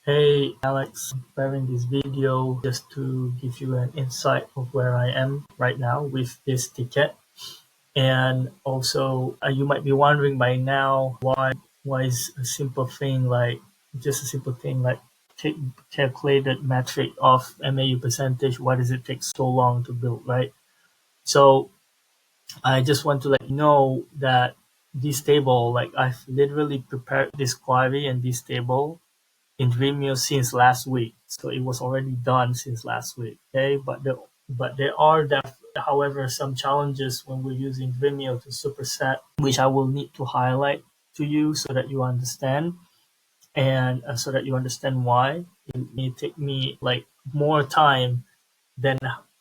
Hey Alex, I'm preparing this video just to give you an insight of where I am right now with this ticket. And also, you might be wondering by now why is a simple thing like just a simple thing like calculated metric of MAU percentage, why does it take so long to build, right? So I just want to let you know that this table, like I've literally prepared this query and this table in Dremio since last week. So it was already done since last week. Okay, but there are however some challenges when we're using Dremio to superset, which I will need to highlight to you so that you understand and so that you understand why it may take me like more time than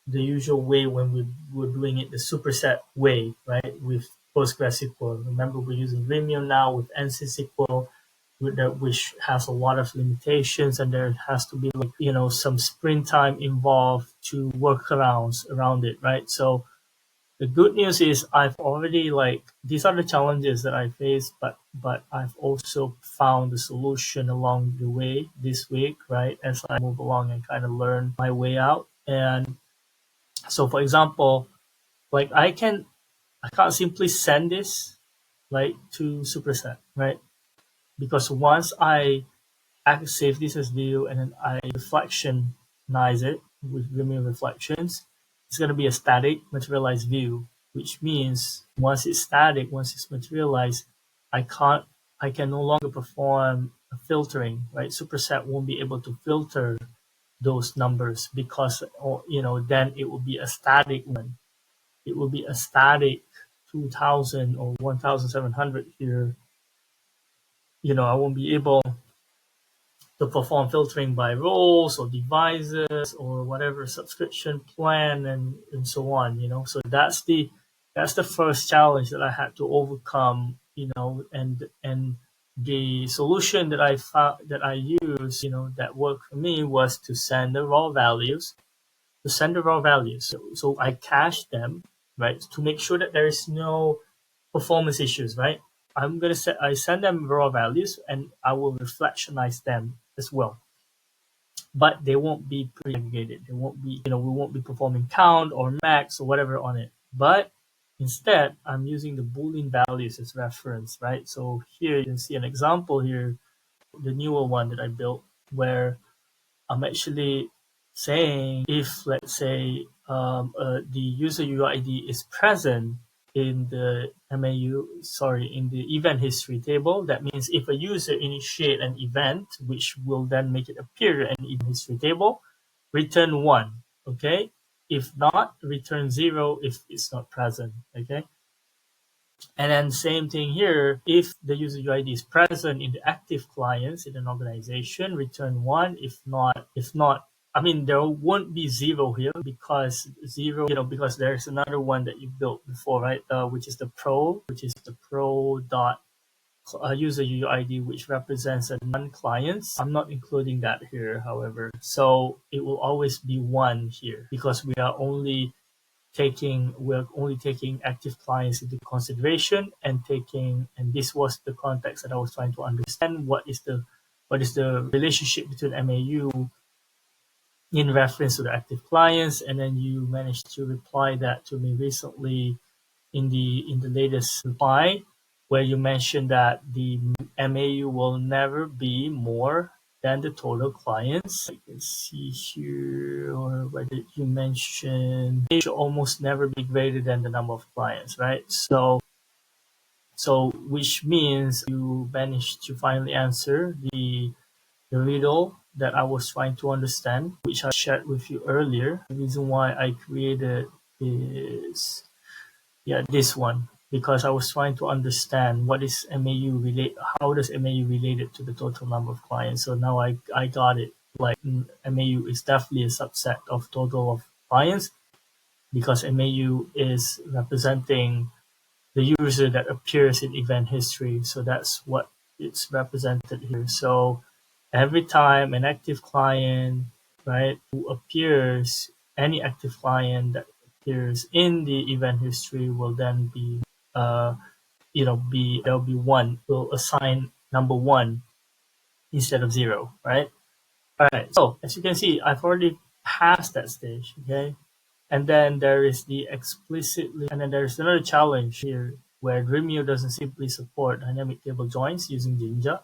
the usual way when we were doing it the superset way, right? With PostgreSQL. Remember, we're using Vimeo now with NC which has a lot of limitations, and there has to be like some sprint time involved to workarounds around it, right? So the good news is I've already like these are the challenges that I face, but I've also found the solution along the way this week, right? As I move along and kind of learn my way out. And so for example, like I can't simply send this like to Superset, right? Because once I save this as view and then I reflectionize it with Vimeo reflections, it's going to be a static materialized view, which means once it's static, once it's materialized, I can't, I can no longer perform a filtering, right? Superset won't be able to filter those numbers because, or, then it will be a static one. It will be a static 2000 or 1700 here. I won't be able to perform filtering by roles or devices or whatever subscription plan and so on. So that's the first challenge that I had to overcome. And the solution that I found that I used, that worked for me was to send the raw values so I cache them, right, to make sure that there is no performance issues, right? I send them raw values and I will reflectionize them as well. But they won't be pre-aggregated. They won't be, we won't be performing count or max or whatever on it. But instead, I'm using the Boolean values as reference, right? So here you can see an example here, the newer one that I built, where I'm actually saying if, let's say, the user UID is present in the in the event history table. That means if a user initiate an event, which will then make it appear in the event history table, return 1, okay? If not, return 0 if it's not present, okay? And then same thing here, if the user UID is present in the active clients in an organization, return 1. If not, I mean, there won't be 0 here because 0, because there's another one that you built before, right? Which is the pro dot user UID, which represents a non-clients. I'm not including that here, however. So it will always be 1 here because we're only taking active clients into consideration and this was the context that I was trying to understand. What is the relationship between MAU in reference to the active clients? And then you managed to reply that to me recently in the latest reply, where you mentioned that the MAU will never be more than the total clients. I can see here, or what did you mention? It should almost never be greater than the number of clients, right? So which means you managed to finally answer the riddle that I was trying to understand, which I shared with you earlier. The reason why I created is this one, because I was trying to understand what is MAU relate, how does MAU relate it to the total number of clients. So now I got it. Like MAU is definitely a subset of total of clients because MAU is representing the user that appears in event history. So that's what it's represented here. So every time an active client, right, who appears, any active client that appears in the event history will then be, there'll be 1, will assign number 1 instead of 0, right? All right, so as you can see, I've already passed that stage, okay? And then there is the explicitly, and then there's another challenge here where Dremio doesn't simply support dynamic table joins using Jinja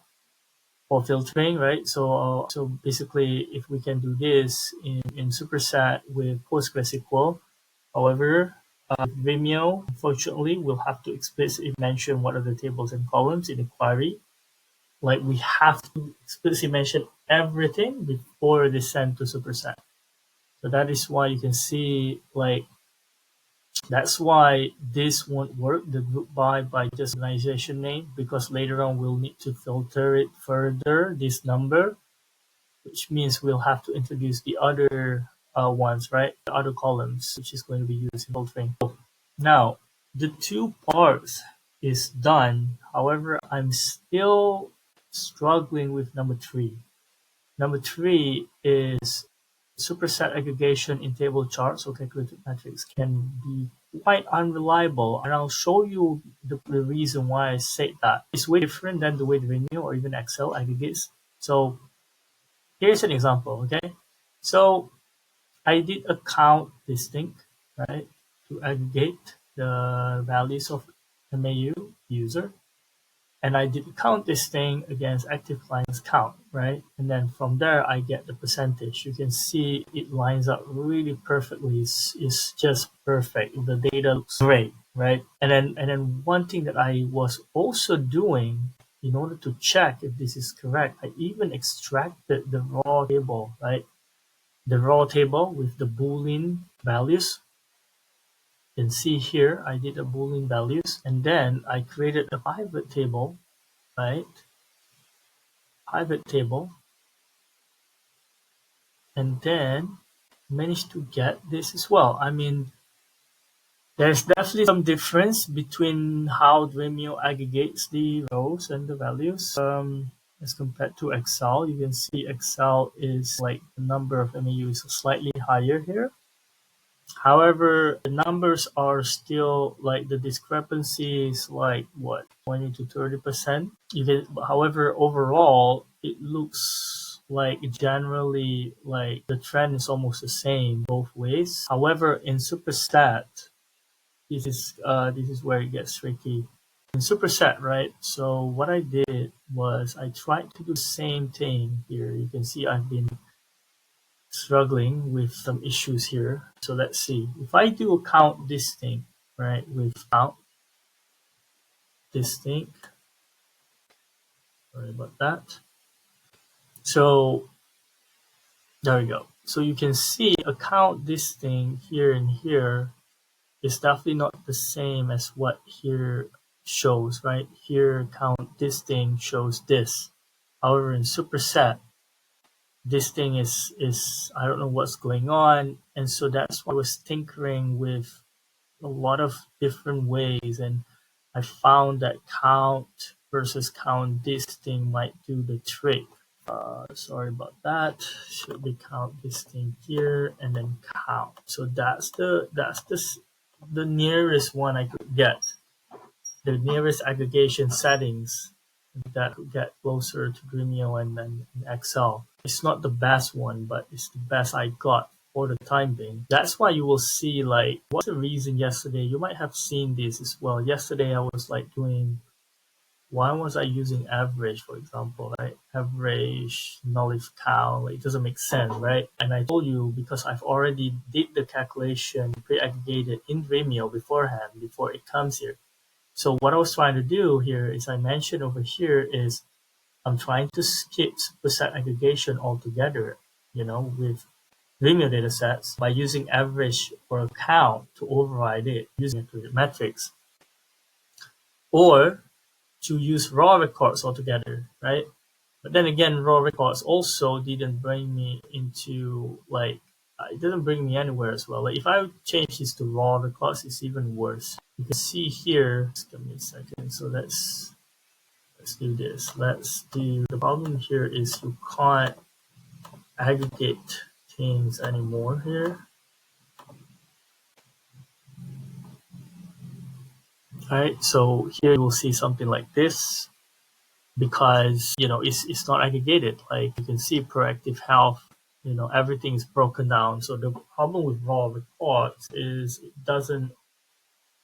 for filtering, right? So basically, if we can do this in Superset with PostgreSQL, however, Vimeo, unfortunately, will have to explicitly mention what are the tables and columns in the query. Like we have to explicitly mention everything before they send to Superset. So that is why you can see like that's why this won't work, the group by just organization name, because later on we'll need to filter it further, this number, which means we'll have to introduce the other ones, right? The other columns, which is going to be used in filtering. Now, the two parts is done. However, I'm still struggling with number three. Number three is superset aggregation in table charts or calculated metrics can be quite unreliable. And I'll show you the reason why I say that. It's way different than the way Dremio or even Excel aggregates. So here's an example, okay? So I did a count distinct, right, to aggregate the values of MAU user. And I did count this thing against active clients count, right? And then from there, I get the percentage. You can see it lines up really perfectly. It's just perfect. The data looks great, right? And then one thing that I was also doing in order to check if this is correct, I even extracted the raw table, right? The raw table with the Boolean values. You can see here, I did a Boolean values, and then I created a pivot table, right? Pivot table, and then managed to get this as well. I mean, there's definitely some difference between how Dremio aggregates the rows and the values as compared to Excel. You can see Excel is like the number of MAUs is slightly higher here. However, the numbers are still like the discrepancy is like what 20 to 30%. However, overall, it looks like generally like the trend is almost the same both ways. However, in Superset, this is where it gets tricky. In Superset, right? So what I did was I tried to do the same thing here. You can see I've been struggling with some issues here. So let's see. If I do a count distinct, right, with count distinct, sorry about that. So there we go. So you can see a count distinct here and here is definitely not the same as what here shows, right? Here count distinct shows this. However, in Superset, this thing is I don't know what's going on, and so that's why I was tinkering with a lot of different ways, and I found that count versus count this thing might do the trick. Sorry about that. Should be count this thing here and then count. So the nearest one I could get, the nearest aggregation settings that could get closer to Dremio and Excel. It's not the best one, but it's the best I got for the time being. That's why you will see like what's the reason yesterday. You might have seen this as well. Yesterday I was like doing why was I using average, for example, right? Average knowledge count, like, it doesn't make sense, right? And I told you because I've already did the calculation pre-aggregated in Dremio beforehand, before it comes here. So what I was trying to do here is I mentioned over here is I'm trying to skip superset aggregation altogether, with Dremio datasets by using average or count to override it using calculated metrics. Or to use raw records altogether, right? But then again, raw records also didn't bring me into it didn't bring me anywhere as well. Like if I change this to raw records, it's even worse. You can see here. Just give me a second. So let's do this. The problem here is you can't aggregate things anymore here. All right, so here you will see something like this. because it's not aggregated. Like you can see proactive health, everything is broken down. So the problem with raw reports is it doesn't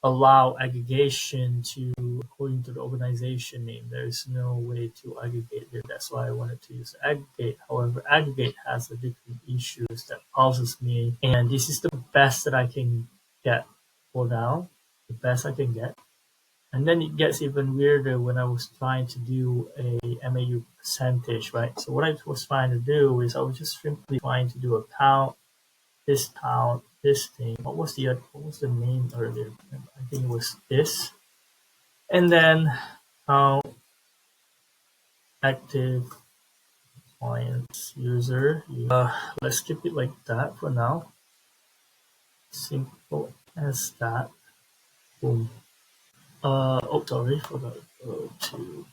allow aggregation to according to the organization name. There is no way to aggregate it. That's why I wanted to use aggregate. However, aggregate has a different issues that causes me, and this is the best that I can get for now, the best I can get. And then it gets even weirder when I was trying to do a MAU percentage, right? So what I was trying to do is I was just simply trying to do a count, this thing. What was the name earlier? I think it was this. And then count active clients user. Let's keep it like that for now. Simple as that. Boom. Oh, sorry, forgot to go to.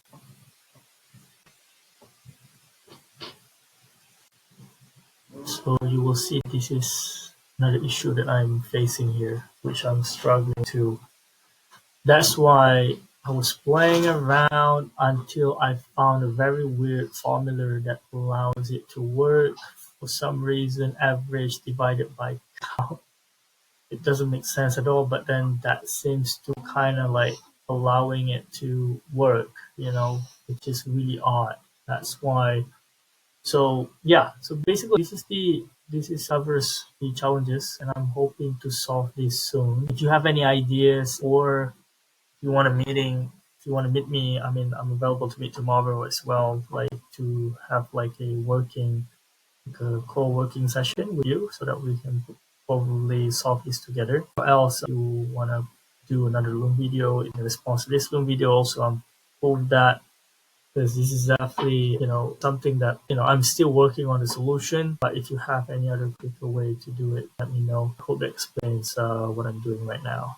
So you will see this is another issue that I'm facing here, which I'm struggling to. That's why I was playing around until I found a very weird formula that allows it to work. For some reason, average divided by count. It doesn't make sense at all, but then that seems to kind of like allowing it to work, which is really odd. That's why. So yeah, so basically this is covers the challenges, and I'm hoping to solve this soon. If you have any ideas, or you want a meeting, if you want to meet me, I mean, I'm available to meet tomorrow as well, like to have like like a co-working session with you so that we can probably solve this together. Or else you want to do another Loom video in response to this Loom video also, I'm cool with that, because this is definitely, something that, I'm still working on the solution. But if you have any other quicker way to do it, let me know. I hope that explains what I'm doing right now.